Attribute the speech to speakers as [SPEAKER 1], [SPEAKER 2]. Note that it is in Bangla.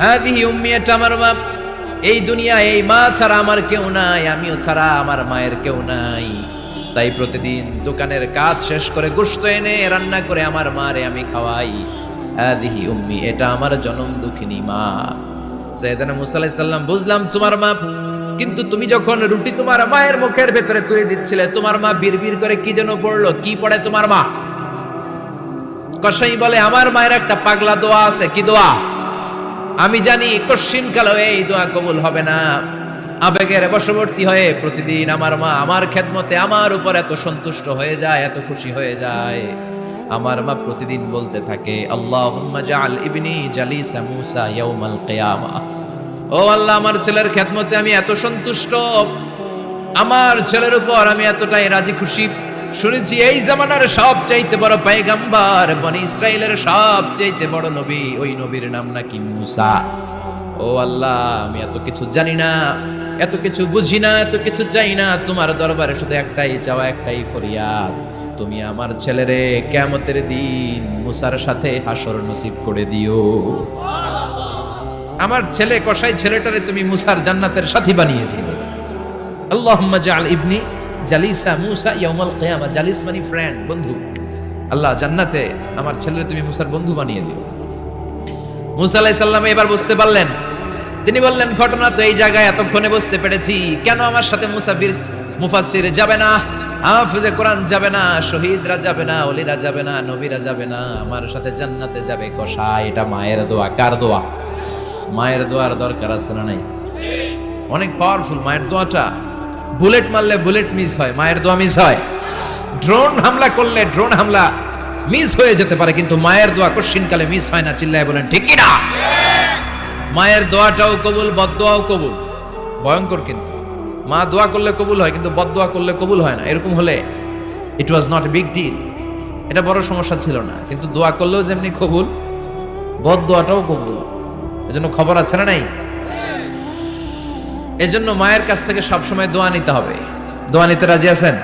[SPEAKER 1] হাদিহি উম্মি, এটা আমার মা। এই দুনিয়ায় এই মা ছাড়া আমার কেউ নাই, আমিও ছাড়া আমার মায়ের কেউ নাই। তাই প্রতিদিন দোকানের কাজ শেষ করে গোশত এনে রান্না করে আমার মারে আমি খাওয়াই। হাদিহি উম্মি, এটা আমার জনম দুঃখিনী মা। সাইয়েদনা মুসা আলাইহিস সালাম, বুঝলাম তোমার মা, কিন্তু তুমি যখন রুটি তোমার মায়ের মুখের ভেতরে তুলে দিচ্ছিলে, তোমার মা বিড়বিড় করে কি যেন পড়লো। কি পড়ে তোমার মা? কসাই বলে, আমার মায়ের একটা পাগলা দোয়া আছে। কি দোয়া? আমি জানি কশিন কালো এই দোয়া কবুল হবে না। আবেগের বশবর্তী হয়ে প্রতিদিন আমার মা আমার খেদমতে আমার উপর এত সন্তুষ্ট হয়ে যায়, এত খুশি হয়ে যায়। আমার মা প্রতিদিন বলতে থাকে, আল্লাহুম্মা জাআল ইবনি জালিসা মূসা ইয়াউমাল কিয়ামা। ও আল্লাহ, আমার ছেলের খেদমতে আমি এত সন্তুষ্ট, আমার ছেলের উপর আমি এতটাই রাজি খুশি। শুনেছি এই জামানার সবচাইতে বড় পয়গম্বর, বনি ইসরাইলের সবচাইতে বড় নবী, ওই নবীর নাম নাকি মূসা। ও আল্লাহ, আমি এত কিছু জানি না, এত কিছু বুঝি না, এত কিছু চাই না। তোমার দরবারে শুধু একটাই চাওয়া, একটাই ফরিয়াদ, তুমি আমার ছেলেরে কিয়ামতের দিন মূসার সাথে হাসর নসিব করে দিও। আমার ছেলে কসাই ছেলেটারে তুমি মূসার জান্নাতের সাথী বানিয়ে দিও। আল্লাহুম্মা জাআল ইবনি জালিসা মূসা ইয়াউমাল কিয়ামা। জালিস মানে ফ্রেন্ড, বন্ধু। আল্লাহ, জান্নাতে আমার ছেলেরে তুমি মূসার বন্ধু বানিয়ে দিও। মূসা আলাইহিস সালাম এবার বুঝতে পারলেন। তিনি বললেন, ঘটনা তো এই জায়গায় এতক্ষণে বুঝতে পেরেছি, কেন আমার সাথে মুফাসসির যাবে না, হাফেজে কোরআন যাবে না, শহীদরা যাবে না, ওলিরা যাবে না, নবীরা যাবে না, আমার সাথে জান্নাতে যাবে কসাই। এটা মায়ের দোয়া। কার দোয়া? মায়ের দোয়ার দরকার আছে না নাই? অনেক পাওয়ারফুল মায়ের দোয়াটা। বুলেট মারলে বুলেট মিস হয়, মায়ের দোয়া মিস হয়। ড্রোন হামলা করলে ড্রোন হামলা মিস হয়ে যেতে পারে, কিন্তু মায়ের দোয়া কশিনকালে মিস হয় না। চিল্লায় বলেন ঠিক কি না? মায়ের দোয়াটাও কবুল, বদদোয়াও কবুল। ভয়ঙ্কর কিন্তু। মা দোয়া করলে কবুল হয়, কিন্তু বদদোয়া করলে কবুল হয় না। এরকম হলে it was not a big deal, এটা বড় সমস্যা ছিল না। কিন্তু দোয়া করলেও যেমনি কবুল, বদদোয়াটাও কবুল। এজন্য খবর আছে না নাই? এজন্য মায়ের কাছ থেকে সবসময় দোয়া নিতে হবে। দোয়া নিতে রাজি আছেন?